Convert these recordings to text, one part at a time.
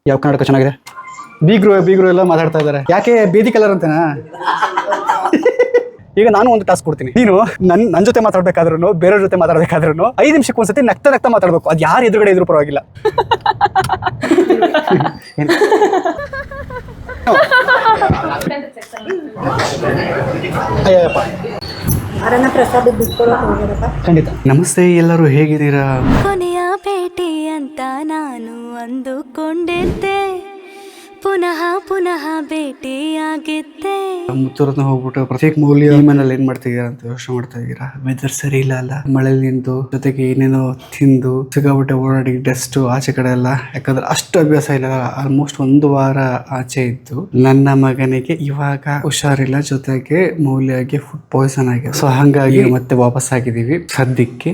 ಯಾವ ಕನ್ನಡಕ ಚೆನ್ನಾಗಿದೆ? ಬೀಗ್ರು ಎಲ್ಲ ಮಾತಾಡ್ತಾ ಇದ್ದಾರೆ. ಯಾಕೆ ಬೇದಿ ಕಲರ್ ಅಂತನಾ? ಈಗ ನಾನು ಒಂದು ಟಾಸ್ಕ್ ಕೊಡ್ತೀನಿ. ನೀನು ನನ್ನ ಜೊತೆ ಮಾತಾಡ್ಬೇಕಾದ್ರೂ ಬೇರೆಯವ್ರ ಜೊತೆ ಮಾತಾಡ್ಬೇಕಾದ್ರೂ 5 ನಿಮಿಷಕ್ಕೆ ಒಂದ್ಸತಿ ನಗ್ತಾ ಮಾತಾಡ್ಬೇಕು. ಅದು ಯಾರು ಎದುರುಗಡೆ ಇದ್ರೂ ಪರವಾಗಿಲ್ಲ. ಖಂಡಿತ. ನಮಸ್ತೆ, ಎಲ್ಲರೂ ಹೇಗಿದ್ದೀರಾ? ಕೊನೆಯ ಭೇಟಿ ಅಂತ ನಾನು ಅಂದುಕೊಂಡಿದ್ದೆ, ಪುನಃ ಭೇಟಿಯಾಗಿದ್ದೆ. ಮುತ್ತೂರತ್ನ ಹೋಗ್ಬಿಟ್ಟು ಪ್ರತ್ಯೇಕ ಮೌಲ್ಯ ಮನೇಲಿ ಏನ್ ಮಾಡ್ತಿದ್ದೀರಾ ಅಂತ ಯೋಚನೆ ಮಾಡ್ತಾ ಇದ್ದೀರಾ? ವೆದರ್ ಸರಿ ಇಲ್ಲ ಮಳೆಲಿ ನಿಂತು ಜೊತೆಗೆ ಏನೇನೋ ತಿಂದು ಸಿಕ್ಕಾಬಿಟ್ಟೆ ಓಡಾಡಿ ಡಸ್ಟ್ ಆಚೆ ಕಡೆ ಎಲ್ಲ. ಯಾಕಂದ್ರೆ ಅಷ್ಟು ಅಭ್ಯಾಸ ಇಲ್ಲ, ಆಲ್ಮೋಸ್ಟ್ 1 ವಾರ ಆಚೆ ಇತ್ತು. ನನ್ನ ಮಗನಿಗೆ ಇವಾಗ ಹುಷಾರಿಲ್ಲ, ಜೊತೆಗೆ ಮೌಲ್ಯಗೆ ಫುಡ್ ಪಾಯ್ಸನ್ ಆಗಿದೆ. ಸೊ ಹಂಗಾಗಿ ಮತ್ತೆ ವಾಪಸ್ ಆಗಿದ್ದೀವಿ ಸದ್ಯಕ್ಕೆ.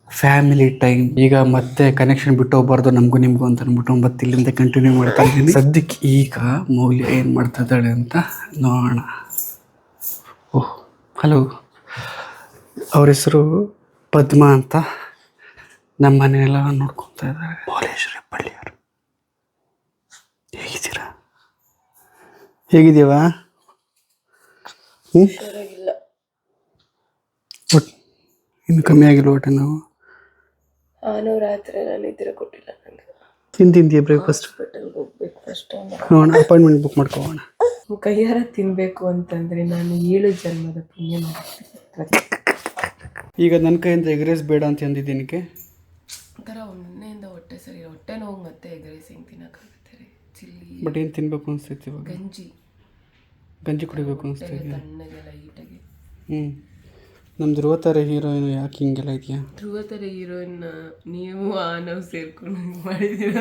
Family time. ಈಗ ಮತ್ತೆ ಕನೆಕ್ಷನ್ ಬಿಟ್ಟು ಹೋಗ್ಬಾರ್ದು ನಮಗೂ ನಿಮಗೂ ಅಂತ ಅಂದ್ಬಿಟ್ಟು ಮತ್ತೆ ಇಲ್ಲಿಂದ ಕಂಟಿನ್ಯೂ ಮಾಡ್ತಾ ಇದ್ದೀನಿ. ಸದ್ಯಕ್ಕೆ ಈಗ ಮೌಲ್ಯ ಏನು ಮಾಡ್ತಾ ಇದ್ದಾಳೆ ಅಂತ ನೋಡೋಣ. ಓಹ್ ಹಲೋ, ಅವ್ರ ಹೆಸರು ಪದ್ಮಾ ಅಂತ. ನಮ್ಮ ಮನೆಯೆಲ್ಲ ನೋಡ್ಕೊತಾ ಇದ್ದಾರೆ. ಮೌಲೇಶ್ವರಿ ಪಳ್ಳಿಯವರು. ಹೇಗಿದ್ದೀವ? ಇನ್ನು ಕಮ್ಮಿ ಆಗಿಲ್ಲ ಹೊಟ್ಟೆ ನಾವು. ರಾತ್ರಿ ನಾನು ನಿದ್ರೆ ಕೊಟ್ಟಿಲ್ಲ ನನಗೆ. ತಿಂದಿದ್ದೀಯ ಬ್ರೇಕ್ಫಾಸ್ಟ್? ಹೋಗ್ಬೇಕು ಫಸ್ಟ್ ನೋಡೋಣ, ಅಪಾಯಿಂಟ್ಮೆಂಟ್ ಬುಕ್ ಮಾಡ್ಕೋಣ. ಕೈಯಾರ ತಿನ್ಬೇಕು ಅಂತಂದ್ರೆ ನಾನು 7 ಜನ್ಮದ ಪುಣ್ಯ ಮಾಡ್ತೀನಿ. ಈಗ ನನ್ನ ಕೈಯಿಂದ ಎಗ್ ರೈಸ್ ಬೇಡ ಅಂತ ಅಂದಿದ್ದೀನಿಕೆ ಒಂಥರ ಮೊನ್ನೆಯಿಂದ ಹೊಟ್ಟೆ ನೋವು ಮತ್ತೆ ಎಗ್ ರೈಸ್ ಹೆಂಗೆ ತಿನ್ನೋಕ್ಕಾಗುತ್ತೆ ರೀ? ಚಿಲ್ಲಿ. ಬಟ್ ಏನು ತಿನ್ಬೇಕು ಅನಿಸ್ತೈತಿ ಇವಾಗ? ಗಂಜಿ ಕುಡಿಬೇಕು ಅನಿಸ್ತೈತಿ ತಣ್ಣಗೆ ಲೈಟಾಗಿ. ನಮ್ಮ ಧ್ರುವತಾರೆ ಹೀರೋಯಿನ್ ಯಾಕೆ ಹಿಂಗೆಲ್ಲ ಇದೆಯಾ? ಧ್ರುವತಾರೆ ಹೀರೋಯಿನ್ ನೀವು ನಾವು ಸೇರ್ಕೊಂಡು ಮಾಡಿದ್ದೀರ.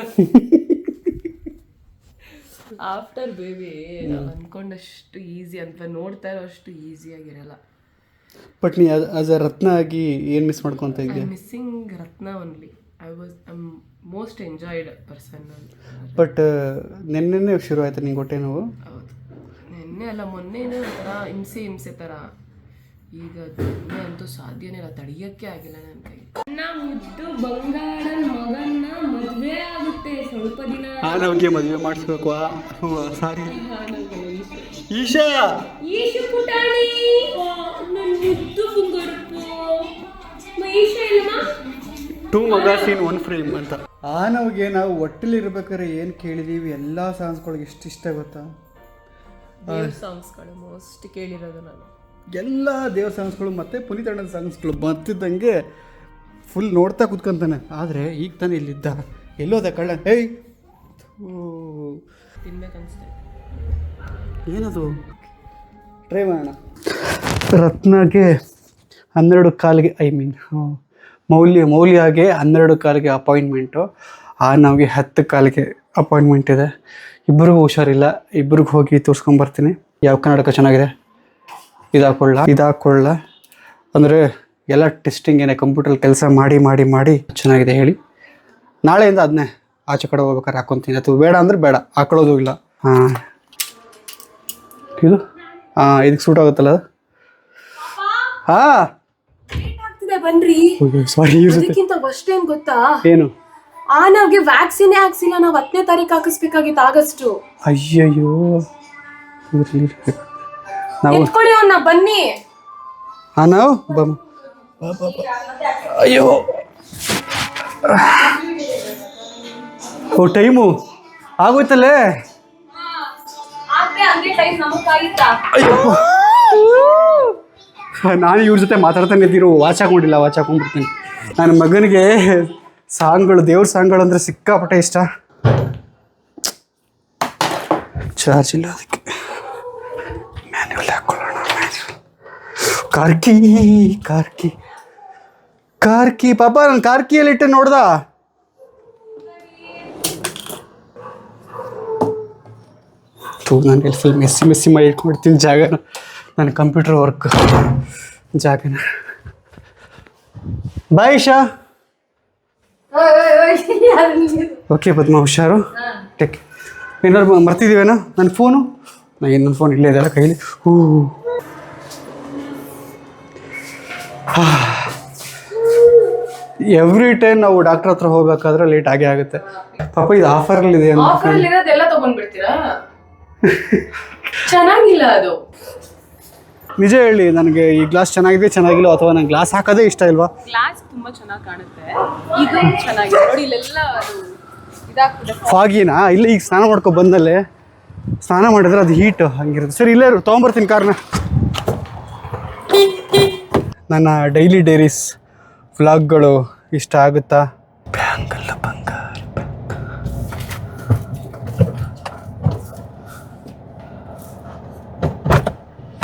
ಆಫ್ಟರ್ ಬೇಬಿ ನಾವು ಅಂದ್ಕೊಂಡಷ್ಟು ಈಸಿ ಅಂತ ನೋಡ್ತಾ ಇರೋ ಅಷ್ಟು ಈಸಿಯಾಗಿರಲ್ಲ. ಬಟ್ ನೀ ಆಸ್ ಅ ರತ್ನ ಆಗಿ ಏನು ಮಿಸ್ ಮಾಡ್ಕೊತ ಇದ್ದೆ? Missing Ratna only. I most enjoyed person. But ನೆನ್ನೆ ಶುರು ಆಯ್ತು ನಿಂಗೆ ಹೊಟ್ಟೆ ನೋವು? ಹೌದು, ನಿನ್ನೆ ಅಲ್ಲ ಮೊನ್ನೆನೇ ಒಂಥರ ಹಿಂಸೆ ಥರ. ಈಗ ನಿನ್ನೆ ಅಂತೂ ಸಾಧ್ಯನೇ ಇಲ್ಲ, ತಡೆಯೋಕ್ಕೆ ಆಗಿಲ್ಲ ನನ್ನ ಕೈ. ನನ್ನ ಮುದ್ದು ಬಂಗಾಳನ ಮಗನ್ನ ಮದುವೆ ಆಗುತ್ತೆ ಸ್ವಲ್ಪ ದಿನ. ನಮಗೆ ಮದುವೆ ಮಾಡಿಸ್ಬೇಕು. ಸಾರಿ ಈಶಾ ಪುಟಾಣಿ, ನನ್ನ ಮುದ್ದು ಬಂಗಾರಪ್ಪ ಈಶಾ ಇಲ್ಲಮ್ಮ. 2 magazine in 1 frame ಅಂತ. ನಮಗೆ ನಾವು ಹೊಟ್ಟೆಲಿರ್ಬೇಕಾದ್ರೆ ಏನು ಕೇಳಿದೀವಿ ಎಲ್ಲ ಸಾಂಗ್ಸ್ಗಳಿಗೆ ಎಷ್ಟು ಇಷ್ಟ ಗೊತ್ತಾ? ಸಾಂಗ್ಸ್ಗಳು ಮೋಸ್ಟ್ ಕೇಳಿರೋದು ನಾನು. ಎಲ್ಲ ದೇವ್ರ ಸಾಂಗ್ಸ್ಗಳು ಮತ್ತು ಪುನೀತ್ ಅಣ್ಣನ ಸಾಂಗ್ಸ್ಗಳು ಬರ್ತಿದ್ದಂಗೆ ಫುಲ್ ನೋಡ್ತಾ ಕೂತ್ಕೊಂತಾನೆ. ಆದರೆ ಈಗ ತಾನೇ ಇಲ್ಲಿದ್ದ, ಎಲ್ಲೋದ ಕಳ್ಳ? ಏಯ್ ತಿನ್ಬೇಕನ್ನಿಸ್ತೈತೆ. ಏನದು? ಟ್ರೈ ಮಾಡೋಣ. ರತ್ನಗೆ 12:15 ಐ ಮೀನ್ ಮೌಲ್ಯಗೆ 12:15 ಅಪಾಯಿಂಟ್ಮೆಂಟು. ನಮಗೆ 10:15 ಅಪಾಯಿಂಟ್ಮೆಂಟ್ ಇದೆ. ಇಬ್ಬರಿಗೂ ಹುಷಾರಿಲ್ಲ, ಇಬ್ಬರಿಗೂ ಹೋಗಿ ತೋರಿಸ್ಕೊಂಬರ್ತೀನಿ. ಯಾವ ಕನ್ನಡಕ ಚೆನ್ನಾಗಿದೆ? ಇದಾಕೊಳ್ಳ ಅಂದರೆ ಎಲ್ಲ ಟೆಸ್ಟಿಂಗ್ ಏನೇ ಕಂಪ್ಯೂಟರ್ ಕೆಲಸ ಮಾಡಿ ಚೆನ್ನಾಗಿದೆ ಹೇಳಿ. ನಾಳೆಯಿಂದ ಅದನ್ನೇ ಆಚೆ ಕಡೆ ಹೋಗ್ಬೇಕಾದ್ರೆ ಹಾಕ್ಕೊತೀನಿ. ಅಥವಾ ಬೇಡ ಅಂದರೆ ಬೇಡ, ಹಾಕೊಳ್ಳೋದು ಇಲ್ಲ. ಇದಕ್ಕೆ ಸೂಟ್ ಆಗುತ್ತಲ್ಲ ಅದು? ಬನ್ರಿ. ಸಾರಿ, ಅದಕ್ಕಿಂತ ಫಸ್ಟ್ ಏನ್ ಗೊತ್ತಾ? ಏನು? ನಾವ್ಗೆ ವ್ಯಾಕ್ಸಿನೇ ಹಾಕ್ಸಿಲ್ಲ. ನಾವು 10ನೇ ತಾರೀಕು ಹಾಕಿಸ್ಬೇಕಾಗಿತ್ತು, ಆಗಸ್ಟು. ಅಯ್ಯಯ್ಯೋ, ನಾವು ಬನ್ನಿ. ನಾವು ಅಯ್ಯೋ ಟೈಮು ಆಗೋಯ್ತಲ್ಲೇ. ಅಯ್ಯಪ್ಪ, ನಾನು ಇವ್ರ ಜೊತೆ ಮಾತಾಡ್ತಾನೆ ಇದ್ದೀರು. ವಾಚ್ ಹಾಕೊಂಡ್ಬಿಡ್ತೀನಿ. ನನ್ನ ಮಗನಿಗೆ ಸಾಂಗ್ಗಳು, ದೇವ್ರ ಸಾಂಗ್ಗಳು ಅಂದರೆ ಸಿಕ್ಕಾಪಟ್ಟೆ ಇಷ್ಟ. ಚಾರ್ಜ್ ಇಲ್ಲ, ಅದಕ್ಕೆ ಮ್ಯಾನ್ಯುವಲ್ ಹಾಕ್ಕೊಳ್ಳೋಣ. ಕಾರ್ಕಿ ಪಾಪ, ನಾನು ಕಾರ್ಕಿಯಲ್ಲಿಟ್ಟೆ ನೋಡ್ದ. ನಾನು ಎಲ್ಲಿ ಫುಲ್ ಮೆಸ್ಸಿ ಮಾಡಿ ಇಟ್ಕೊಂಡಿರ್ತೀನಿ ಜಾಗನ, ನನ್ನ ಕಂಪ್ಯೂಟರ್ ವರ್ಕ್ ಜಾಗನ. ಬಾಯ್ ಇಶಾ. ಓಕೆ ಪದ್ಮ, ಹುಷಾರು. ಟೇಕ್. ಏನಾದ್ರು ಮರ್ತಿದ್ದೀವೇನೋ? ನನ್ನ ಫೋನು, ನನ್ನ ಫೋನ್ ಇಲ್ಲೇ ಇದೆಲ್ಲ ಕೈಲಿ. ಎವ್ರಿ ಟೈಮ್ ನಾವು ಡಾಕ್ಟರ್ ಹತ್ರ ಹೋಗ್ಬೇಕಾದ್ರೆ ಲೇಟ್ ಆಗೇ ಆಗುತ್ತೆ. ಪಾಪ ಇದು ಆಫರಲ್ಲಿ ಇದೆ ಅಂತ ಆಫರ್ ಇರೋದೆಲ್ಲ ತಗೊಂಡ್ಬಿಡ್ತೀರಾ? ಚೆನ್ನಾಗಿಲ್ಲ ಅದು. ನಿಜ ಹೇಳಿ, ನನಗೆ ಈ ಗ್ಲಾಸ್ ಚೆನ್ನಾಗಿಲ್ಲ ಅಥವಾ ನಂಗೆ ಗ್ಲಾಸ್ ಹಾಕೋದೇ ಇಷ್ಟ ಇಲ್ವಾ? ಗ್ಲಾಸ್ ತುಂಬಾ ಚೆನ್ನಾಗಿ ಕಾಣುತ್ತೆ, ಇದು ಚೆನ್ನಾಗಿದೆ ನೋಡಿ. ಇಲ್ಲೆಲ್ಲ ಅದು ಇದಾಗ್ತದೆ. ಫಾಗಿನಾ? ಇಲ್ಲ, ಈಗ ಸ್ನಾನ ಮಾಡ್ಕೊ ಬಂದಲ್ಲೇ ಸ್ನಾನ ಮಾಡಿದ್ರೆ ಅದು ಹೀಟ್ ಹಂಗಿರುತ್ತೆ. ಸರಿ, ಇಲ್ಲೇ ತೊಗೊಂಬರ್ತೀನಿ ಕಾರ್ನ. ನನ್ನ ಡೈಲಿ ಡೈರೀಸ್ ವ್ಲಾಗ್ಗಳು ಇಷ್ಟ ಆಗುತ್ತಾ? ಬ್ಯಾಂಗಲ್ಲ ಬಂಗಾರ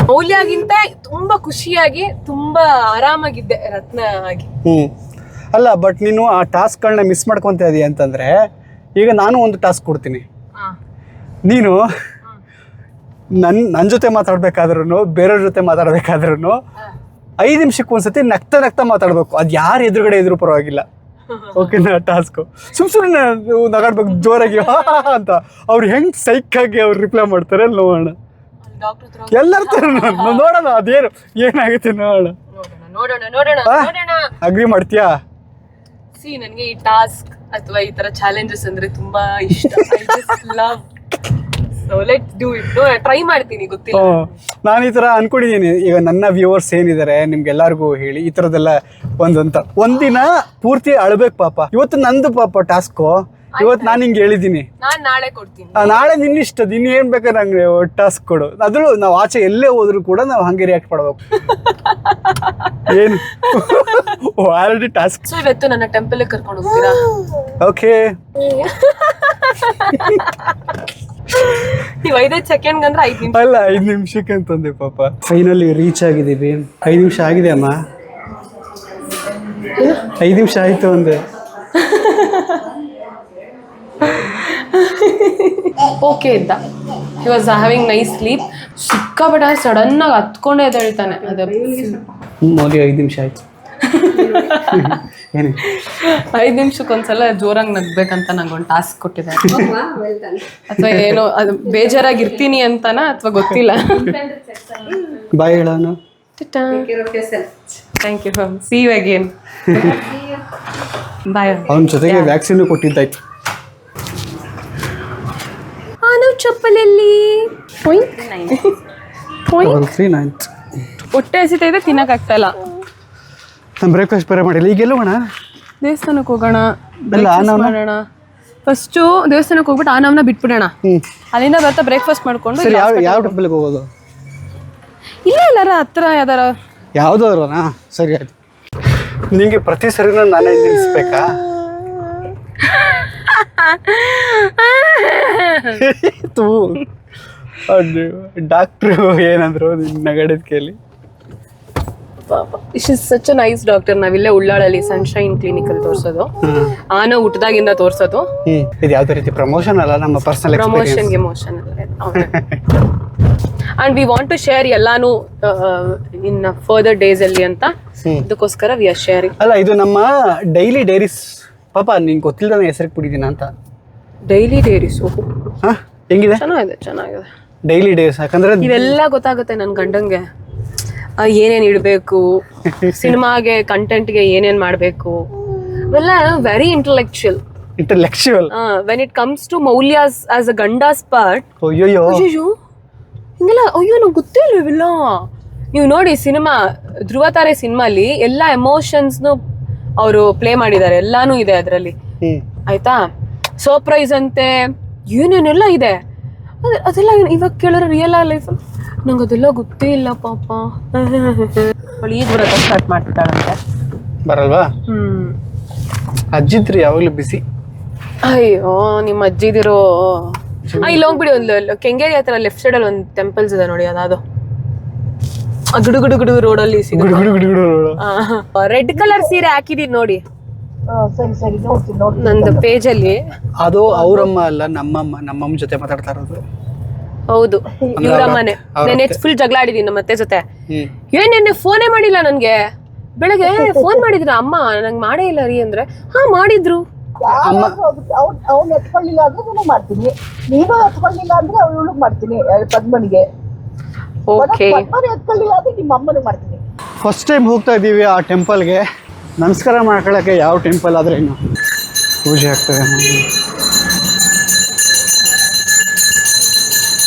ಮೌಲ್ಯಗಿಂತ ತುಂಬಾ ಖುಷಿಯಾಗಿ ತುಂಬಾ ಆರಾಮಾಗಿದ್ದೆ ರತ್ನ ಆಗಿ. ಅಲ್ಲ, ಬಟ್ ನೀನು ಆ ಟಾಸ್ಕ್ಗಳನ್ನ ಮಿಸ್ ಮಾಡ್ಕೊತಾ ಇದೀಯ ಅಂತಂದ್ರೆ, ಈಗ ನಾನು ಒಂದು ಟಾಸ್ಕ್ ಕೊಡ್ತೀನಿ. ನೀನು ನನ್ನ ಜೊತೆ ಮಾತಾಡ್ಬೇಕಾದ್ರೂ ಬೇರೆಯವ್ರ ಜೊತೆ ಮಾತಾಡ್ಬೇಕಾದ್ರೂ 5 ನಿಮಿಷಕ್ಕೆ ಒಂದ್ಸತಿ ನಗ್ತಾ ಮಾತಾಡ್ಬೇಕು. ಅದು ಯಾರು ಎದುರುಗಡೆ ಇದ್ರೂ ಪರವಾಗಿಲ್ಲ. ಓಕೆನಾ? ಟಾಸ್ಕು ಸುಮ್ಮನೆ ನಗಾಡ್ಬೇಕು ಜೋರಾಗಿ ಅಂತ. ಅವ್ರು ಹೆಂಗೆ ಸೈಕಾಗಿ ಅವ್ರು ರಿಪ್ಲೈ ಮಾಡ್ತಾರೆ ನೋಡೋಣ. ಎಲ್ಲರ ಥರ ನೋಡೋಣ ಅದೇನು ಏನಾಗುತ್ತೆ ನೋಡೋಣ. ಅಗ್ರಿ ಮಾಡ್ತೀಯಾ? ನನಗೆ ಈ ಟಾಸ್ಕ್ ಅಥವಾ ಈ ತರ ಚಾಲೆಂಜಸ್ ಅಂದ್ರೆ ತುಂಬಾ ಇಷ್ಟ. ಟ್ರೈ ಮಾಡ್ತೀನಿ, ಗೊತ್ತಿಲ್ಲ. ನಾನು ಈ ಥರ ಅನ್ಕೊಂಡಿದ್ದೀನಿ. ಈಗ ನನ್ನ ವ್ಯೂವರ್ಸ್ ಏನಿದ್ದಾರೆ ನಿಮ್ಗೆಲ್ಲರಿಗೂ ಹೇಳಿ, ಈ ಥರದ್ದೆಲ್ಲ ಒಂದಿನ ಪೂರ್ತಿ ಅಳ್ಬೇಕು ಪಾಪ. ಇವತ್ತು ನಂದು ಪಾಪ ಟಾಸ್ಕು. ಇವತ್ತು ನಾನು ಹಿಂಗೆ ಹೇಳಿದ್ದೀನಿ, ನಾನು ನಾಳೆ ಕೊಡ್ತೀನಿ. ನಾಳೆ ನಿನ್ನಿಷ್ಟ, ನೀನು ಏನು ಬೇಕಾದ್ರೆ ನಂಗೆ ಟಾಸ್ಕ್ ಕೊಡು. ಅದ್ರೂ ನಾವು ಆಚೆ ಎಲ್ಲೇ ಹೋದ್ರು ಕೂಡ ನಾವು ಹಂಗೆ ರಿಯಾಕ್ಟ್ ಮಾಡ್ಬೇಕು. ಏನು ಆಲ್ರೆಡಿ ಟಾಸ್ಕ್. ಸೊ ಇವತ್ತು ನನ್ನ ಟೆಂಪಲ್ ಕರ್ಕೊಂಡು ಹೋಗ್ತೀರಾ? ಓಕೆ. ನೀವು 5 ಸೆಕೆಂಡ್ ಅಂದ್ರೆ 5 ನಿಮಿಷ ಅಲ್ಲ, 5 ನಿಮಿಷಕ್ಕೆ ಅಂತಂದೆ ಪಾಪ. ಫೈನಲಿ ರೀಚ್ ಆಗಿದ್ದೀವಿ. 5 ನಿಮಿಷ ಆಗಿದೆ ಅಮ್ಮ. 5 ನಿಮಿಷ ಆಯ್ತು ಅಂದೆ. ಓಕೆ ಇದ್ದ. He was having nice sleep. ಸಿಕ್ಕಾಪಟ್ಟೆ ಸಡನ್ ಆಗಿ ಹತ್ಕೊಂಡೇ ಎದ್ದೇಳ್ತಾನೆ. ಅದೇ ಮೋದಿ 5 ನಿಮಿಷ ಆಯ್ತು. ಏನು 5 ನಿಮಿಷಕ್ಕೊಂದ್ಸಲ ಜೋರಾಗಿ ನಗ್ಬೇಕಂತ ನಂಗೊಂದು ಟಾಸ್ಕ್ ಕೊಟ್ಟಿದ್ದಾರೆ. ಅಥವಾ ಏನೋ ಅದು ಬೇಜಾರಾಗಿರ್ತೀನಿ ಅಂತನ ಅಥವಾ ಗೊತ್ತಿಲ್ಲ. ಬಾಯ್ ಹೇಳೋಣ. Thank you. See you again. Bye. ಅವನ ಜೊತೆಗೆ ವ್ಯಾಕ್ಸಿನ್ ಕೊಟ್ಟಿದ್ದಾಯ್ತು. ನಾವು ಚಪ್ಪಲಲ್ಲಿ ಹೊಟ್ಟೆ ಹಸಿತಾ ಇದೆ, ತಿನ್ನಕ್ಕಾಗ್ತಾ ಇಲ್ಲ. ನಾನು ಬ್ರೇಕ್ಫಾಸ್ಟ್ ಬೇರೆ ಮಾಡಿಲ್ಲ. ಈಗ ಎಲ್ಲೋಣ? ದೇವಸ್ಥಾನಕ್ಕೆ ಹೋಗೋಣ, ಮಾಡೋಣ. ಫಸ್ಟು ದೇವಸ್ಥಾನಕ್ಕೆ ಹೋಗ್ಬಿಟ್ಟು ಆನವನ್ನ ಬಿಟ್ಬಿಡೋಣ. ಅಲ್ಲಿಂದ ಬರ್ತಾ ಬ್ರೇಕ್ಫಾಸ್ಟ್ ಮಾಡ್ಕೊಂಡು. ಸರಿ, ಯಾವ ಟೆಂಪಲ್ಗೆ ಹೋಗೋದು? ಇಲ್ಲ ಎಲ್ಲಾರ ಹತ್ರ ಯಾವ್ದಾರ ಯಾವುದಾದ್ರನಾ? ಸರಿ ಆಯ್ತು. ನಿಂಗೆ ಪ್ರತಿ ಸರಿನೂ ನಾನೇ ನಿಲ್ಲಿಸ್ಬೇಕಾ? ಡಾಕ್ಟ್ರು ಏನಂದ್ರು ನಿನ್ನ ನಗಡಿದ ಕೇಳಿ? Is such a nice doctor. ನಾವಿಲ್ಲೇ ಉಳ್ಳಾಳಲ್ಲಿ ಸನ್ಶೈನ್ ಕ್ಲಿನಿಕ್ ಅಲ್ಲಿ ತೋರ್ಸೋದು. ಆನ ಹುಟ್ಟದಾಗಿಂದ ತೋರ್ಸೋದು. ಇದು ಯಾವ್ದೇ ರೀತಿ ಪ್ರಮೋಷನ್ ಅಲ್ಲ, ನಮ್ಮ ಪರ್ಸನಲ್ ಪ್ರಮೋಷನ್ಗೆ motion and we want to share ಎಲ್ಲಾನು ಇನ್ ಫರ್ದರ್ ಡೇಸ್ ಅಲ್ಲಿ ಅಂತ. ಇದಕ್ಕೋಸ್ಕರ ವಿ ಆರ್ ಶೇರಿಂಗ್. ಅಲ್ಲ, ಇದು ನಮ್ಮ ಡೈಲಿ ಡೈರೀಸ್. ಪಾಪ ನಿಂಗೆ ಗೊತ್ತಿಲ್ಲದ ಹೆಸರಿಗೆ ಬಿಟ್ಟಿದ್ದೀನ ಅಂತ. ಡೈಲಿ ಡೈರೀಸ್ ಹೆಂಗಿದೆ? ಚೆನ್ನಾಗಿದೆ ಡೈಲಿ ಡೈರೀಸ್. ಯಾಕಂದ್ರೆ ಇವೆಲ್ಲ ಗೊತ್ತಾಗುತ್ತೆ ನನ್ನ ಗಂಡಂಗೆ. ಏನೇನ್ ಇಡಬೇಕು, ಸಿನಿಮಾಗೆ ಕಂಟೆಂಟ್ಗೆ ಏನೇನ್ ಮಾಡಬೇಕು, ಇವೆಲ್ಲ very intellectual. When it comes to ಮೌಲ್ಯಾಸ್ ಆಸ್ ಅ ಗಂಡಾಸ್ ಪಾರ್ಟ್, ಅಯ್ಯೋ ಹಿಂಗೆಲ್ಲ ಅಯ್ಯೋ ನಂಗೆ ಗೊತ್ತೇ ಇಲ್ಲ ಇವೆಲ್ಲ. ನೀವು ನೋಡಿ ಸಿನಿಮಾ ಧ್ರುವತಾರೆ ಸಿನಿಮಾಲಿ ಎಲ್ಲ ಎಮೋಷನ್ಸ್ನು ಅವರು ಪ್ಲೇ ಮಾಡಿದ್ದಾರೆ. ಎಲ್ಲಾನು ಇದೆ ಅದರಲ್ಲಿ, ಆಯ್ತಾ? ಸರ್ಪ್ರೈಸ್ ಅಂತೆ ಏನೇನೆಲ್ಲ ಇದೆ. ಅದೆಲ್ಲ ಇವಾಗ ಕೇಳಿದ್ರೆ ರಿಯಲ್ ಲೈಫಲ್ಲಿ ನಂಗೆ ಅದೆಲ್ಲ ಗೊತ್ತೇ ಇಲ್ಲ ಪಾಪ. ಅವಳು ಈಗ ಬರೋಕೆ ಸ್ಟಾರ್ಟ್ ಮಾಡ್ತಿದ್ದಾಳಂತೆ. ಬರಲ್ವಾ? ಅಜ್ಜಿದ್ರಿ ಯಾವಾಗಲೂ ಬಿಸಿ. ಅಯ್ಯೋ ನಿಮ್ಮ ಅಜ್ಜಿದಿರೋ. ಇಲ್ಲಿ ಹೋಗ್ಬಿಡಿ, ಒಂದು ಕೆಂಗೇರಿ ಹತ್ರ ಲೆಫ್ಟ್ ಸೈಡಲ್ಲಿ ಒಂದು ಟೆಂಪಲ್ಸ್ ಇದೆ ನೋಡಿ. ಅದು ಗುಡು ರೋಡಲ್ಲಿ ರೆಡ್ ಕಲರ್ ಸೀರೆ ಹಾಕಿದೀನಿ ನೋಡಿ ನಂದು ಪೇಜ್ ಅಲ್ಲಿ. ಅದು ಅವರಮ್ಮ ಅಲ್ಲ, ನಮ್ಮಮ್ಮ ಜೊತೆ ಮಾತಾಡ್ತಾ ಇರೋದು. ಹೌದು, ಇವರಮ್ಮನೆ. ನೆನ್ನೆ ಫುಲ್ ಜಗಳ ಆಡಿದೀನಿ ನಮ್ಮ ಅತ್ತೆ ಜೊತೆ. ಏನೇನೆ ಫೋನೇ ಮಾಡಿಲ್ಲ ನನ್ಗೆ. ಬೆಳಗ್ಗೆ ಫೋನ್ ಮಾಡಿದ್ರ ಅಮ್ಮ, ನಂಗೆ ಮಾಡೇ ಇಲ್ಲ ರೀ ಅಂದ್ರೆ. ಮಾಡಿದ್ರು. ಅವ್ನು ಎತ್ಕೊಳ್ಳಿಲ್ಲ ಅಂದ್ರೆ ನಾನು ಮಾಡ್ತೀನಿ, ನೀನು ಎತ್ಕೊಳ್ಳಿಲ್ಲ ಅಂದ್ರೆ ಅವಳು ಮಾಡ್ತೀನಿ. ಪದ್ಮನಿಗೆ ಓಕೆ, ಪದ್ಮನ ಎತ್ಕೊಳ್ಳಿಲ್ಲ ಅಂದ್ರೆ ನಿಮ್ಮ ಅಮ್ಮನು ಮಾಡ್ತೀನಿ. ಫಸ್ಟ್ ಟೈಮ್ ಹೋಗ್ತಾ ಇದೀವಿ ಆ ಟೆಂಪಲ್ಗೆ. ನಮಸ್ಕಾರ ಮಾಡ್ಕೊಳ್ಳೋಕ್ಕೆ ಯಾವ ಟೆಂಪಲ್ ಆದರೆ ಇನ್ನು ಪೂಜೆ ಆಗ್ತದೆ ನೋಡಿ.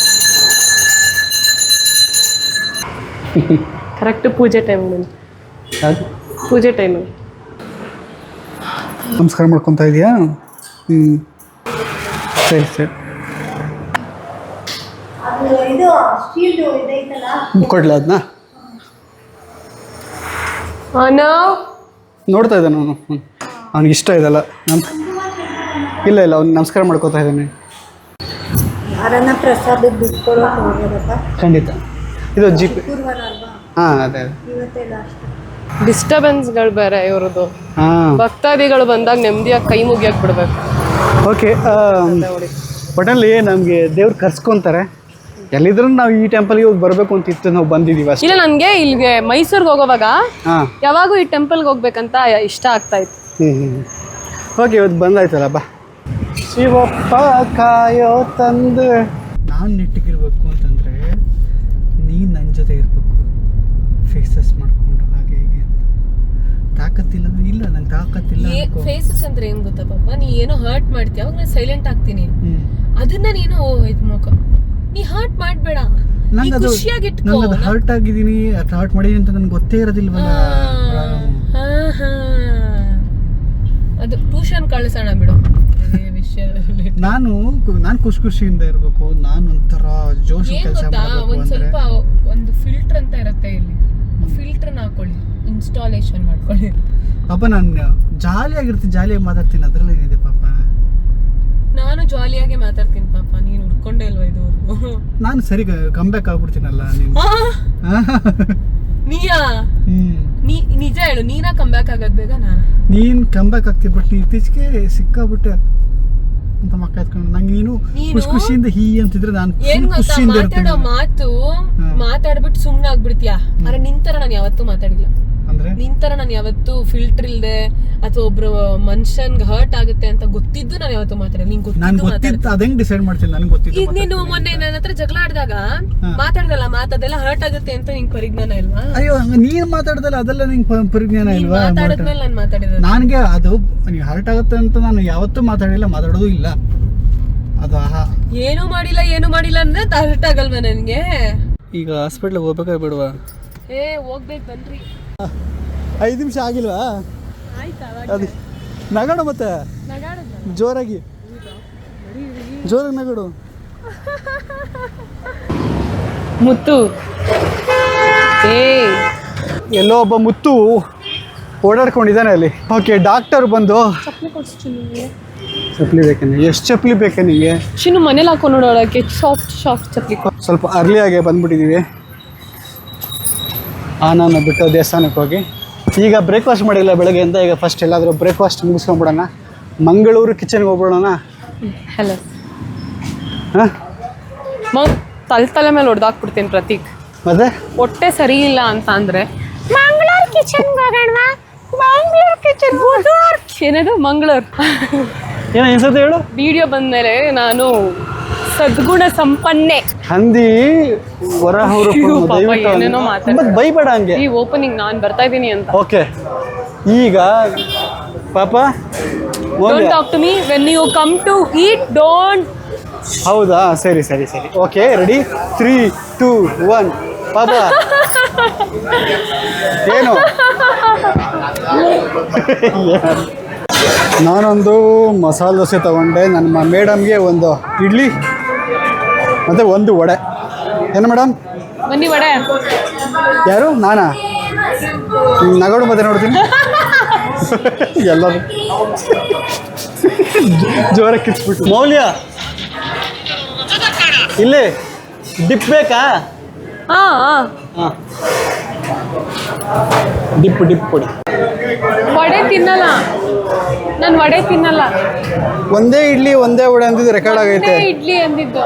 ಕರೆಕ್ಟ್ ಪೂಜೆ ಟೈಮಲ್ಲಿ, ಯಾವುದು ಪೂಜೆ ಟೈಮಲ್ಲಿ ನಮಸ್ಕಾರ ಮಾಡ್ಕೊತಾ ಇದೆಯಾ? ಸರಿ ಸರಿ ಕೊಡ್ಲ ಅದನ್ನ ನೋಡ್ತಾ ಇದ್ದಾನೆ ಅವನು. ಅವ್ನಿಗೆ ಇಷ್ಟ ಇದಲ್ಲ. ಇಲ್ಲ ಇಲ್ಲ ಅವ್ನು ನಮಸ್ಕಾರ ಮಾಡ್ಕೋತಾ ಇದ್ದಾನೆ. ಖಂಡಿತ ಇದು ಜಿ ಪಿ. ಹಾಂ ಅದೇ ಡಿಸ್ಟರ್ಬೆನ್ಸ್ಗಳು ಬೇರೆ ಇವ್ರದ್ದು. ಹಾಂ ಭಕ್ತಾದಿಗಳು ಬಂದಾಗ ನೆಮ್ಮದಿಯಾಗಿ ಕೈ ಮುಗಿಯಕ್ಕೆ ಬಿಡ್ಬೇಕು. ಓಕೆ. ಒಟ್ಟಲ್ಲಿ ನಮಗೆ ದೇವ್ರು ಕರ್ಸ್ಕೊತಾರೆ. ಎಲ್ಲಿದ್ರೂ ನಾವು ಈ ಟೆಂಪಲ್ಗೆ ಹೋಗಿ ಬರಬೇಕು ಅಂತ ಇತ್ತು, ನಾವು ಬಂದಿದ್ದೀವಿ ಅಷ್ಟೇ. ಇಲ್ಲ, ನನಗೆ ಇಲ್ಲಿಗೆ ಮೈಸೂರಿಗೆ ಹೋಗೋವಾಗ ಹಾಂ ಯಾವಾಗೂ ಈ ಟೆಂಪಲ್ಗೆ ಹೋಗ್ಬೇಕಂತ ಇಷ್ಟ ಆಗ್ತಾ ಇತ್ತು. ಓಕೆ, ಇವತ್ತು ಬಂದಾಯ್ತಲ್ಲ ಬಾ. ಶಿವಪ್ಪ ಕಾಯೋ ತಂದು ನಾನು ನೆಟ್ಟಿಗಿರ್ಬೇಕು ಅಂತಂದರೆ ನೀನು ನನ್ನ ಜೊತೆ ಇರಬೇಕು, ಫೇಸಸ್ ಮಾಡಿಕೊಂಡು ಹಾಗೆ ಹೀಗೆ ಅಂತ. ತಾಕತ್ತಿಲ್ಲ ಅಂದ್ರೆ ಇಲ್ಲ, ನಂಗೆ ತಾಕತ್ತಿಲ್ಲ. ಫೇಸಸ್ ಅಂದ್ರೆ ಏನ್ ಗೊತ್ತಾ ಪಾಪ, ನೀ ಏನೋ ಹರ್ಟ್ ಮಾಡ್ತೀಯ, ಅವಾಗ ನಾನು ಸೈಲೆಂಟ್ ಆಗ್ತೀನಿ. ಅದನ್ನ ನೀನು ಮುಖ ನೀ ಹರ್ಟ್ ಮಾಡಬೇಡ, ಖುಷಿಯಾಗಿಟ್ಕೋ. ನಾನು ಹರ್ಟ್ ಆಗಿದ್ದೀನಿ ಅಥವಾ ಹರ್ಟ್ ಮಾಡಿದೀನಿ ಅಂತ ನನಗೆ ಗೊತ್ತೇ ಇರೋದಿಲ್ವಲ್ಲ. ಅದು ಟ್ಯೂಷನ್ ಕಳಿಸೋಣ ಬಿಡು ವಿಷಯದಲ್ಲಿ. ನಾನು ಖುಷಿಯಿಂದ ಇರಬೇಕು. ನಾನು ಒಂಥರ ಜೋಶ್ ಕೆಲಸ ಮಾಡಬೇಕು. ಒಂದ್ ಸ್ವಲ್ಪ ಒಂದು ಫಿಲ್ಟರ್ ಅಂತ ಇರುತ್ತೆ ಇಲ್ಲಿ, ಫಿಲ್ಟರ್ ಹಾಕೊಳ್ಳಿ, ಇನ್ಸ್ಟಾಲೇಷನ್ ಮಾಡ್ಕೊಳ್ಳಿ. ಪಾಪ ನಾನು ಜಾಲಿಯಾಗಿ ಮಾತಾಡ್ತೀನಿ, ಅದ್ರಲ್ಲಿ ಏನಿದೆ ಪಾಪ. ನಾನು ಜಾಲಿಯಾಗಿ ಮಾತಾಡ್ತೀನಿ ಪಾಪ, ನೀನು ಹುಡ್ಕೊಂಡೇ ಇಲ್ವಾ ಇದುವರೆಗೂ? ನಾನು ಸರಿ ಕಮ್ಬ್ಯಾಕ್ ಆಗ್ಬಿಡ್ತೀನಲ್ಲ ನೀನು. ನೀಯಾ? ನಿಜ ಹೇಳು, ನೀನಾ ಕಮ್ಬ್ಯಾಕ್ ಆಗೋದ್ ಬೇಗ? ನೀನ್ ಕಮ್ಬ್ಯಾಕ್ ಆಗ್ತೀವಿ, ಬಟ್ ನೀ ಇತ್ತೀಚೆಗೆ ಸಿಕ್ಕಾಬಿಟ್ಟೆ ಅಂತ ಮಕ್ಕ ಎತ್ಕೊಂಡು ನಂಗೆ ನೀನು ಖುಷಿಯಿಂದ ಹೀ ಅಂತಿದ್ರೆ ನಾನು ಖುಷಿಯಿಂದ ಮಾತಾಡೋ ಮಾತು ಮಾತಾಡ್ಬಿಟ್ಟು ಸುಮ್ನೆ ಆಗ್ಬಿಡ್ತೀಯಾ. ಆದ್ರೆ ನಿಂತರ ನಾನು ಯಾವತ್ತೂ ಮಾತಾಡಿಲ್ಲ. ಅಂದ್ರೆ ನಿಂತರ ನಾನು ಯಾವತ್ತು ಫಿಲ್ಟರ್ ಇಲ್ದೆ ಅಥವಾ ಒಬ್ರು ಮನುಷ್ಯನ್ಗೆ ಹರ್ಟ್ ಆಗುತ್ತೆ ಅಂತ ಗೊತ್ತಿದ್ದು ನಾನು ಯಾವತ್ತೂ ಮಾತಾಡಿಲ್ಲ. ನಿಂಗೆ ಗೊತ್ತಿತ್ತು ಅದ್ ಹೆಂಗ್ ಡಿಸೈಡ್ ಮಾಡ್ತೀನಿ, ನನಗೆ ಗೊತ್ತಿತ್ತು. ಈಗ ನೀನು ಮೊನ್ನೆ ನನ್ನ ಹತ್ರ ಜಗಳ ಆಡಿದಾಗ ಮಾತಾಡ್ದಲ್ಲ, ಮಾತಾದೆಲ್ಲ ಹರ್ಟ್ ಆಗುತ್ತೆ ಅಂತ ನಿಂಗೆ ಪರಿಜ್ಞಾನ ಇಲ್ವಾ? ಅಯ್ಯೋ, ನೀನ್ ಮಾತಾಡ್ದಲ್ಲ ಅದೆಲ್ಲ ನಿಂಗೆ ಪರಿಜ್ಞಾನ ಇಲ್ವಾ? ಮಾತಾಡಿದ್ಮೇಲೆ ನಾನು ಮಾತಾಡಿರೋದು. ನನಗೆ ಅದು ಹರ್ಟ್ ಆಗುತ್ತೆ ಅಂತ ನಾನು ಯಾವತ್ತೂ ಮಾತಾಡಿಲ್ಲ, ಮಾತಾಡೋದು ಇಲ್ಲ. ಅದು ಏನು ಮಾಡಿಲ್ಲ ಅಂದ್ರೆ ಹರ್ಟ್ ಆಗಲ್ವಾ ನನ್ಗೆ? ಈಗ ಹಾಸ್ಪಿಟ್ಲಿಗೆ ಹೋಗ್ಬೇಕಾ ಬಿಡುವ? ಹೋಗ್ಬೇಕು ಬನ್ರಿ. 5 ನಿಮಿಷ ಆಗಿಲ್ವಾ? ಅದು ನಗಾಡು, ಮತ್ತೆ ಜೋರಾಗಿ ನಗಾಡು. ಮುತ್ತು, ಎಲ್ಲೋ ಒಬ್ಬ ಮುತ್ತು ಓಡಾಡ್ಕೊಂಡಿದ್ದಾನೆ ಅಲ್ಲಿ. ಓಕೆ, ಡಾಕ್ಟರ್ ಬಂದು ಚಪ್ಪಲಿ ಬೇಕೇನೆ? ಎಷ್ಟು ಚಪ್ಪಲಿ ಬೇಕೆ ನಿಮಗೆ? ಚಿನ್ನು ಮನೇಲಿ ಹಾಕೊಂಡು ನೋಡೋಕೆ ಸಾಫ್ಟ್ ಚಪ್ಪಲಿ. ಸ್ವಲ್ಪ ಅರ್ಲಿಯಾಗೆ ಬಂದ್ಬಿಟ್ಟಿದ್ದೀವಿ. ನಾನು ಬಿಟ್ಟು ದೇವಸ್ಥಾನಕ್ಕೆ ಹೋಗಿ ಈಗ ಬ್ರೇಕ್ಫಾಸ್ಟ್ ಮಾಡಿಲ್ಲ ಬೆಳಗ್ಗೆಯಿಂದ. ಈಗ ಫಸ್ಟ್ ಎಲ್ಲಾದರೂ ಬ್ರೇಕ್ಫಾಸ್ಟ್ ಮುಗಿಸ್ಕೊಂಡ್ಬಿಡೋಣ, ಮಂಗಳೂರು ಕಿಚನ್ಗೆ ಹೋಗ್ಬಿಡೋಣ. ಹಲೋ ತಲೆ ಮೇಲೆ ಹೊಡೆದಾಕ್ಬಿಡ್ತೀನಿ ಪ್ರತೀಕ್. ಮತ್ತೆ ಹೊಟ್ಟೆ ಸರಿ ಇಲ್ಲ ಅಂತ ಅಂದ್ರೆ ಮಂಗಳೂರು ಕಿಚನ್ ಹೋಗೋಣ. ಏನದು ಮಂಗಳೂರು? ಏನೋ ಅನ್ಸುತ್ತೆ ಹೇಳು. ವಿಡಿಯೋ ಬಂದ್ಮೇಲೆ ನಾನು ಸದ್ಗುಣ ಸಂಪನ್ನೆ ಹಂದಿ ಹೊರ ಏನೇನೋ ಬೈಬೇಡ ಹಂಗೆ. ಈ ಓಪನಿಂಗ್ ನಾನು ಬರ್ತಾ ಇದ್ದೀನಿ ಅಂತ. ಓಕೆ, ಈಗ ಪಾಪ don't talk to me when you come to eat. Don't. ಹೌದಾ? ಸರಿ. Okay, ready? 3, 2, 1 ಪಾಪ. ಏನು ನಾನೊಂದು ಮಸಾಲೆ ದೋಸೆ ತಗೊಂಡೆ, ನನ್ನ ಮೇಡಮ್ಗೆ ಒಂದು ಇಡ್ಲಿ ಮತ್ತು ಒಂದು ವಡೆ. ಏನು ಮೇಡಮ್? ಬನ್ನಿ ವಡೆ. ಯಾರು? ನಾನಾ? ನಗಡು ಮತ್ತೆ ನೋಡ್ತೀನಿ ಎಲ್ಲರೂ ಜೋರಾಗಿ ಕಿತ್ಬಿಟ್ಟು. ಮೌಲ್ಯ ಇಲ್ಲೇ ಡಿಪ್ ಬೇಕಾ? ಹಾಂ, ಡಿಪ್ ಕೊಡಿ. ವಡೆ ತಿನ್ನಲ್ಲ ನಾನು, ವಡೆ ತಿನ್ನಲ್ಲ. ಒಂದೇ ಇಡ್ಲಿ ಒಂದೇ ವಡೆ ಅಂದಿದ್ದು ರೆಕಾರ್ಡ್ ಆಗೈತೆ. ಇಡ್ಲಿ ಅಂದಿದ್ದು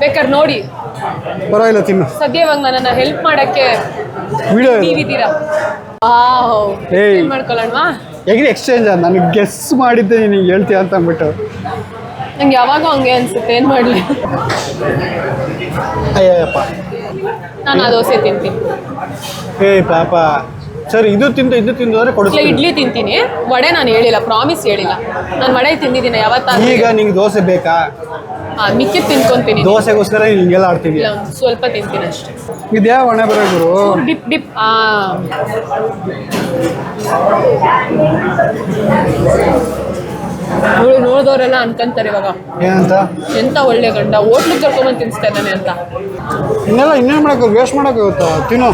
ಬೇಕಾದ್ರೆ ನೋಡಿ, ಪರವಾಗಿಲ್ಲ ತಿನ್ನು. ಸದ್ಯವಾಗ ನನ್ನನ್ನು ಹೆಲ್ಪ್ ಮಾಡಕ್ಕೆ ವಿಡಿಯೋ ನೀವಿದ್ದೀರಾ. ಮಾಡ್ಕೊಳ್ಳೋಣವಾ? ಹೇಗೆ ಎಕ್ಸ್ಚೇಂಜ್? ನನಗೆ ಗೆಸ್ ಮಾಡಿದ್ದೆ ನೀನು ಹೇಳ್ತೀಯ ಅಂತ ಅಂದ್ಬಿಟ್ಟು. ನಂಗೆ ಯಾವಾಗೂ ಹಂಗೆ ಅನ್ಸುತ್ತೆ, ಏನು ಮಾಡಲಿ. ಅಯ್ಯಪ್ಪ, ನಾನು ಆ ದೋಸೆ ತಿಂತೀನಿ. ಪಾಪ ಸರಿ ಇದು ತಿಂದು ಅಂದ್ರೆ ಇಲ್ಲ ಕೊಡಿಸ್ತೀನಿ. ಇಡ್ಲಿ ತಿಂತೀನಿ, ವಡೆ ನಾನು ಹೇಳಿಲ್ಲ, ಪ್ರಾಮಿಸ್ ಹೇಳಿಲ್ಲ. ನಾನು ವಡೆ ತಿಂದಿದ್ದೀನಿ ಯಾವತ್ತಾದ್ರೂ. ಈಗ ನಿಂಗೆ ದೋಸೆ ಬೇಕಾ? ಮಿಕ್ಕಿದ್ ತಿನ್ಕೊಂತೀನಿ. ದೋಸೆಗೋಸ್ಕರ ಹಿಂಗೆಲ್ಲ ಆಡ್ತೀವಿ. ಇಲ್ಲ, ಒಂದ್ ಸ್ವಲ್ಪ ತಿಂತೀನಿ ಅಷ್ಟೇ. ಇದ್ಯಾ ಒಣ ಬರೋ ಗುರು? ಡಿಪ್ ನೋಡಿದವರೆಲ್ಲ ಅನ್ಕೊಂತಾರೆ ಇವಾಗ ಏನಂತ? ಎಂತ ಒಳ್ಳೆ ಗಂಡ, ಹೋಟ್ಲಿಗೆ ಕರ್ಕೊಂಬಂದು ತಿನ್ಸ್ತಾ ಇದ್ದಾನೆ ಅಂತ. ಇನ್ನೇನು ಮಾಡೋಕೆ, ವೇಸ್ಟ್ ಮಾಡೋಕ್ಕಾಗುತ್ತಾ? ತಿನ್ನು.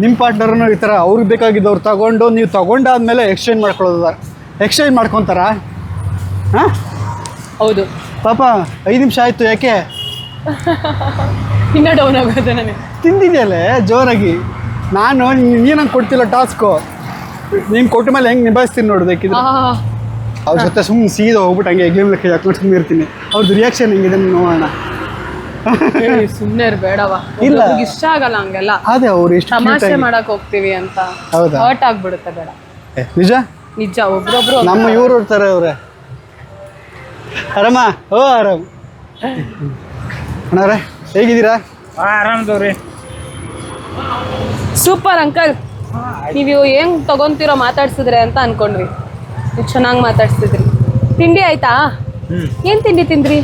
ನಿಮ್ಮ ಪಾರ್ಟ್ನರ್ನು ಈ ಥರ ಅವ್ರಿಗೆ ಬೇಕಾಗಿದ್ದವ್ರು ತಗೊಂಡು ನೀವು ತಗೊಂಡಾದ್ಮೇಲೆ ಎಕ್ಸ್ಚೇಂಜ್ ಮಾಡ್ಕೊಳ್ಳೋದ? ಎಕ್ಸ್ಚೇಂಜ್ ಮಾಡ್ಕೊತಾರಾ? ಹಾಂ, ಹೌದು. ಪಾಪ 5 ನಿಮಿಷ ಆಯಿತು, ಯಾಕೆ? ಇನ್ನ ಡೌನ್ ಆಗೋದು ನನಗೆ. ತಿಂದಿದೆಯಲ್ಲೇ ಜೋರಾಗಿ. ನಾನು ನೀನಂಗೆ ಕೊಡ್ತಿಲ್ಲ ಟಾಸ್ಕು, ನೀನು ಕೊಟ್ಟ ಮೇಲೆ ಹೆಂಗೆ ನಿಭಾಯಿಸ್ತೀನಿ ನೋಡೋದಕ್ಕಿದ್ರೆ. ಅವ್ರ ಜೊತೆ ಸುಮ್ಮನೆ ಸೀದಾ ಹೋಗ್ಬಿಟ್ಟು ಹಂಗೆ ಎಗ್ಲಿಮ್ ಲೆಕ್ಕ ಹಾಕೊಂಡು ಸುಮ್ಮನೆ ಇರ್ತೀನಿ. ಅವ್ರದ್ದು ರಿಯಾಕ್ಷನ್ ಹೆಂಗಿದೆ ನೋಡೋಣ. ಸುಮ್ಮನೆ ಬೇಡವಾ? ಇಲ್ಲ, ಇಷ್ಟ ಆಗಲ್ಲ ಹಂಗೆಲ್ಲ. ಅದೇ ಅವ್ರು ಎಷ್ಟು ತಮಾಷೆ ಮಾಡಕ್ ಹೋಗ್ತೀವಿ ಅಂತ ಹೌದಾ? ಹರ್ಟ್ ಆಗ್ಬಿಡುತ್ತೆ. ಬೇಡ. ನಿಜ ನಿಜ. ಒಬ್ರೊಬ್ರು ನಮ್ಮ ಇವ್ರು ಇರ್ತಾರೆ ಅವ್ರೆ. ಆರಾಮ? ಓ ಆರಾಮ್ ಅಣ್ಣವ್ರೆ, ಹೇಗಿದ್ದೀರಾ? ಆರಾಮದವ್ರಿ. Super uncle. ನೀವು ಹೆಂಗ್ ತಗೊಂತೀರೋ ಮಾತಾಡ್ಸಿದ್ರೆ ಅಂತ ಅನ್ಕೊಂಡ್ವಿ. ನೀವು ಚೆನ್ನಾಗಿ ಮಾತಾಡ್ಸಿದ್ರಿ. ತಿಂಡಿ ಆಯ್ತಾ? ಏನ್ ತಿಂಡಿ ತಿಂದ್ರಿ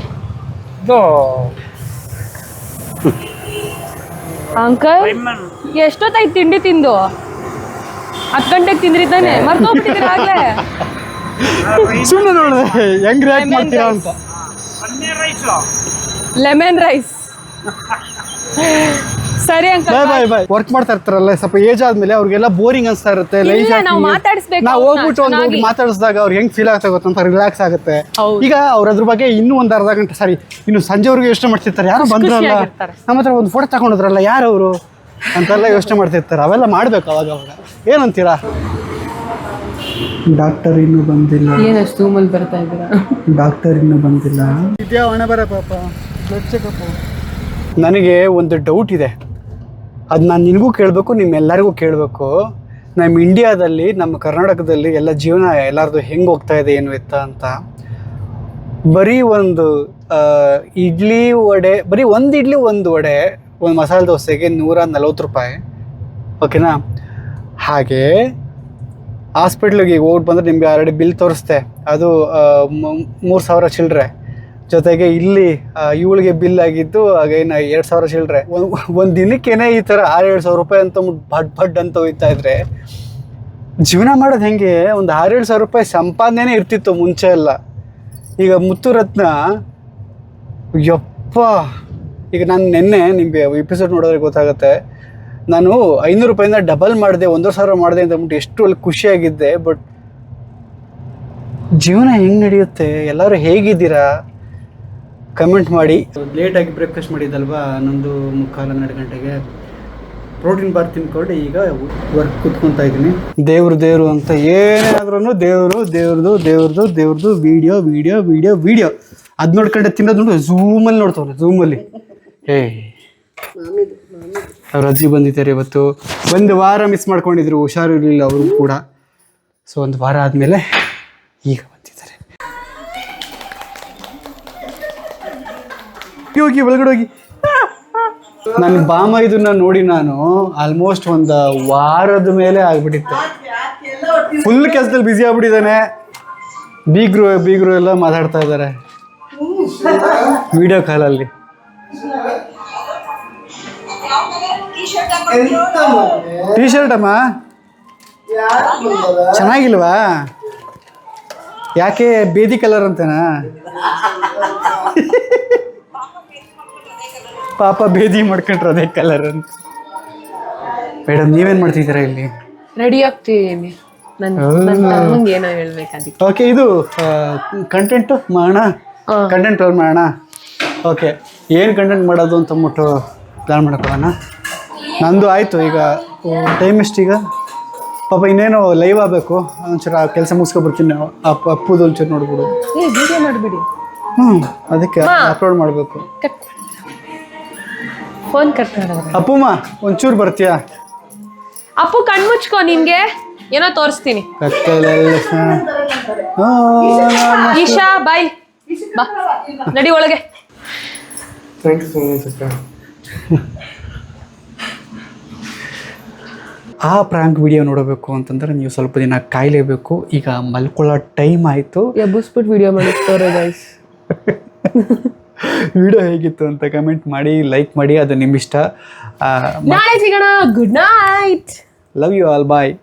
ಅಂಕಲ್? ಎಷ್ಟೊತ್ತಾಯ್ತು ತಿಂಡಿ ತಿಂದು? 10 ಗಂಟೆಗೆ ತಿಂದ್ರಿ ತಾನೆ? ಮರ್ತೋಗ್ಬಿಟ್ಟಿದ್ದೀರಾ ಆಗ್ಲೇ? ಸುಮ್ಮನೆ ನೋಡಿದೆ ಹೆಂಗ್ ರಿಯಾಕ್ಟ್ ಮಾಡ್ತೀರಾ ಅಂತ. Lemon rice. ಸರಿ uncle, bye bye bye. Work ಮಾಡ್ತಾ ಇರ್ತಾರಲ್ಲ, ಸ್ವಲ್ಪ ಏಜ್ ಆದ್ಮೇಲೆ ಅವ್ರಿಗೆಲ್ಲ ಬೋರಿಂಗ್ ಅನ್ಸ್ತಾ ಇರುತ್ತೆ. ಲೈಫ್ ನಾವು ಮಾತಾಡಿಸ್ಬೇಕು. ನಾವು ಹೋಗ್ಬಿಟ್ಟು ಒಂದು ಮಾತಾಡಿಸಿದಾಗ ಅವ್ರಿಗೆ ಹೆಂಗ್ ಫೀಲ್ ಆಗ್ತಾ ಗೊತ್ತಂತ ರಿಲ್ಯಾಕ್ಸ್ ಆಗುತ್ತೆ. ಈಗ ಅವ್ರ ಅದ್ರ ಬಗ್ಗೆ ಇನ್ನೂ ಒಂದು ಅರ್ಧ ಗಂಟೆ, ಸಾರಿ ಇನ್ನು ಸಂಜೆವರೆಗೂ ಯೋಚನೆ ಮಾಡ್ತಿರ್ತಾರೆ. ಯಾರು ಬಂದ್ರಲ್ಲ, ನಮ್ಮ ಹತ್ರ ಒಂದು ಫೋಟೋ ತಗೊಂಡಿದ್ರಲ್ಲ, ಯಾರು ಅವರು ಅಂತೆಲ್ಲ ಯೋಚನೆ ಮಾಡ್ತಿರ್ತಾರೆ. ಅವೆಲ್ಲ ಮಾಡ್ಬೇಕು ಅವಾಗ ಅವಾಗ. ಏನಂತೀರಾ? ಡಾಕ್ಟರ್ ಇನ್ನೂ ಬಂದಿಲ್ಲ. ಏನಷ್ಟು ರೂಮಲ್ಲಿ ಬರ್ತಾ ಇದ್ದೀರಾ? ಡಾಕ್ಟರ್ ಇನ್ನೂ ಬಂದಿಲ್ಲ. ಇದ್ಯಾ ಹಣ ಬರ ಪಾಪ, ಬ್ಲಡ್ ಚೆಕಪ್. ನನಗೆ ಒಂದು ಡೌಟ್ ಇದೆ, ಅದು ನಾನು ನಿನಗೂ ಕೇಳಬೇಕು, ನಿಮ್ಮೆಲ್ಲರಿಗೂ ಕೇಳಬೇಕು. ನಮ್ಮ ಇಂಡಿಯಾದಲ್ಲಿ, ನಮ್ಮ ಕರ್ನಾಟಕದಲ್ಲಿ ಎಲ್ಲ ಜೀವನ ಎಲ್ಲರದು ಹೆಂಗೆ ಹೋಗ್ತಾ ಇದೆ ಏನು ಎತ್ತ ಅಂತ. ಬರೀ ಒಂದು ಇಡ್ಲಿ ವಡೆ, ಬರೀ ಒಂದು ಇಡ್ಲಿ ಒಂದು ವಡೆ, ಒಂದು ಮಸಾಲೆ ದೋಸೆಗೆ 140 ರೂಪಾಯಿ. ಓಕೆನಾ? ಹಾಗೆ ಹಾಸ್ಪಿಟ್ಲಿಗೆ ಹೋಗ್ಬಿಟ್ಟು ಬಂದರೆ ನಿಮಗೆ ಆಲ್ರೆಡಿ ಬಿಲ್ ತೋರಿಸ್ತೆ, ಅದು 3,000 ಚಿಲ್ಲರೆ. ಜೊತೆಗೆ ಇಲ್ಲಿ ಇವಳಿಗೆ ಬಿಲ್ ಆಗಿದ್ದು ಹಾಗೇನು 2,000 ಚಿಲ್ಲರೆ. ಒಂದು ದಿನಕ್ಕೇನೆ ಈ ಥರ 6-7 ಸಾವಿರ ರೂಪಾಯಿ ಅಂತ ಬಡ್ ಅಂತ ಹೋಗ್ತಾ ಇದ್ರೆ ಜೀವನ ಮಾಡೋದು ಹೆಂಗೆ? ಒಂದು 6-7 ಸಾವಿರ ರೂಪಾಯಿ ಸಂಪಾದನೆ ಇರ್ತಿತ್ತು ಮುಂಚೆ ಎಲ್ಲ. ಈಗ ಮುತ್ತು ರತ್ನ ಯಪ್ಪ. ಈಗ ನಾನು ನಿನ್ನೆ ನಿಮಗೆ ಎಪಿಸೋಡ್ ನೋಡೋದ್ರೆ ಗೊತ್ತಾಗುತ್ತೆ, ನಾನು 500 ರೂಪಾಯಿಂದ ಡಬಲ್ ಮಾಡಿದೆ, 1,500 ಮಾಡಿದೆ ಅಂತ ಅಂದ್ಬಿಟ್ಟು ಎಷ್ಟು ಅಲ್ಲಿ ಖುಷಿಯಾಗಿದ್ದೆ. ಬಟ್ ಜೀವನ ಹೆಂಗೆ ನಡೆಯುತ್ತೆ? ಎಲ್ಲರೂ ಹೇಗಿದ್ದೀರಾ? ಕಮೆಂಟ್ ಮಾಡಿ. ಲೇಟಾಗಿ ಬ್ರೇಕ್ಫಾಸ್ಟ್ ಮಾಡಿದ್ದಲ್ವಾ, 11:45-12 ಗಂಟೆಗೆ ಪ್ರೋಟೀನ್ ಬಾರ್ ತಿನ್ಕೊಂಡು ಈಗ ವರ್ಕ್ ಕುತ್ಕೊತಾ ಇದ್ದೀನಿ. ದೇವ್ರು ಅಂತ ಏನಾದ್ರೂ ದೇವ್ರದ್ದು ವಿಡಿಯೋ ಅದು ನೋಡ್ಕೊಂಡೆ ತಿನ್ನೋದು ನೋಡಿ ಝೂಮಲ್ಲಿ ನೋಡ್ತವ್ರೆ. ಝೂಮಲ್ಲಿ ಅವ್ರ ಅಜ್ಜಿ ಬಂದಿದ್ದಾರೆ ಇವತ್ತು. 1 ವಾರ ಮಿಸ್ ಮಾಡ್ಕೊಂಡಿದ್ರು, ಹುಷಾರು ಇರಲಿಲ್ಲ ಅವರು ಕೂಡ. ಸೊ 1 ವಾರ ಆದಮೇಲೆ ಈಗ ಬಂದಿದ್ದಾರೆ. ಹೋಗಿ ಒಳಗಡೆ ಹೋಗಿ. ನನ್ನ ಬಾಮ ಇದನ್ನ ನೋಡಿ ನಾನು ಆಲ್ಮೋಸ್ಟ್ ಒಂದು ವಾರದ ಮೇಲೆ ಆಗ್ಬಿಟ್ಟಿತ್ತು. ಫುಲ್ ಕೆಲಸದಲ್ಲಿ ಬ್ಯುಸಿ ಆಗ್ಬಿಟ್ಟಿದ್ದಾನೆ. ಬೀಗರು ಎಲ್ಲ ಮಾತಾಡ್ತಾ ಇದ್ದಾರೆ ವಿಡಿಯೋ ಕಾಲಲ್ಲಿ. ಟೀ ಶರ್ಟ್ ಅಮ್ಮ ಚೆನ್ನಾಗಿಲ್ವಾ? ಯಾಕೆ ಬೇದಿ ಕಲರ್ ಅಂತನಾ? ಪಾಪ ಬೇದಿ ಮಾಡ್ಕೊಂಡ್ರೆ ಅದೇ ಕಲರ್ ಅಂತ. ಮೇಡಮ್ ನೀವೇನು ಮಾಡ್ತಿದ್ದೀರಾ ಇಲ್ಲಿ? ರೆಡಿ ಆಗ್ತೀನಿ. ನನ್ನ ಏನೋ ಹೇಳ್ಬೇಕಾದಿತ್ತು. ಓಕೆ, ಇದು ಕಂಟೆಂಟು ಮಾಡೋಣ, ಕಂಟೆಂಟ್ ಪ್ಲಾನ್ ಮಾಡೋಣ. ಓಕೆ, ಏನು ಕಂಟೆಂಟ್ ಮಾಡೋದು ಅಂತ ಅಂದ್ಬಿಟ್ಟು ಪ್ಲ್ಯಾನ್ ಮಾಡ್ಕೊಳ್ಳೋಣ. ನಂದು ಆಯಿತು. ಈಗ ಟೈಮ್ ಎಷ್ಟೀಗ? ಪಾಪ ಇನ್ನೇನು ಲೈವ್ ಆಗಬೇಕು. ಒಂಚೂರು ಆ ಕೆಲಸ ಮುಗಿಸ್ಕೊಬರ್ತೀನಿ. ಅಪ್ಪುದು ಒಂಚೂರು ನೋಡ್ಬಿಡು. ವಿಡಿಯೋ ಮಾಡಿಬಿಡಿ. ಅದಕ್ಕೆ ಅಪ್ಲೋಡ್ ಮಾಡಬೇಕು. ಫೋನ್ ಕಟ್ ಮಾಡಿದ್ರೆ ಅಪ್ಪುಮ್ಮ ಒಂಚೂರು ಬರ್ತೀಯಾ? ಅಪ್ಪು ಕಣ್ಮುಚ್ಕೋ, ನಿನ್ಗೆ ಏನೋ ತೋರಿಸ್ತೀನಿ. ಈಶಾ ಬಾಯ್ ಬಾ, ನಡಿ ಒಳಗೆ. ಆ ಪ್ರ್ಯಾಂಕ್ ವಿಡಿಯೋ ನೋಡಬೇಕು ಅಂತಂದ್ರೆ ನೀವು ಸ್ವಲ್ಪ ದಿನ ಕಾಯಲೇಬೇಕು. ಈಗ ಮಲ್ಕೊಳ್ಳೋ ಟೈಮ್ ಆಯಿತು. ಎಬ್ಬಿಸ್ಬಿಟ್ಟು ವಿಡಿಯೋ ಮಾಡಿರ್ತಾರೆ ಗೈಸ್. ವಿಡಿಯೋ ಹೇಗಿತ್ತು ಅಂತ ಕಮೆಂಟ್ ಮಾಡಿ, ಲೈಕ್ ಮಾಡಿ, ಅದು ನಿಮ್ಮ ಇಷ್ಟ. ನಾಳೆ ಸಿಗೋಣ. Good night. Love you all, bye.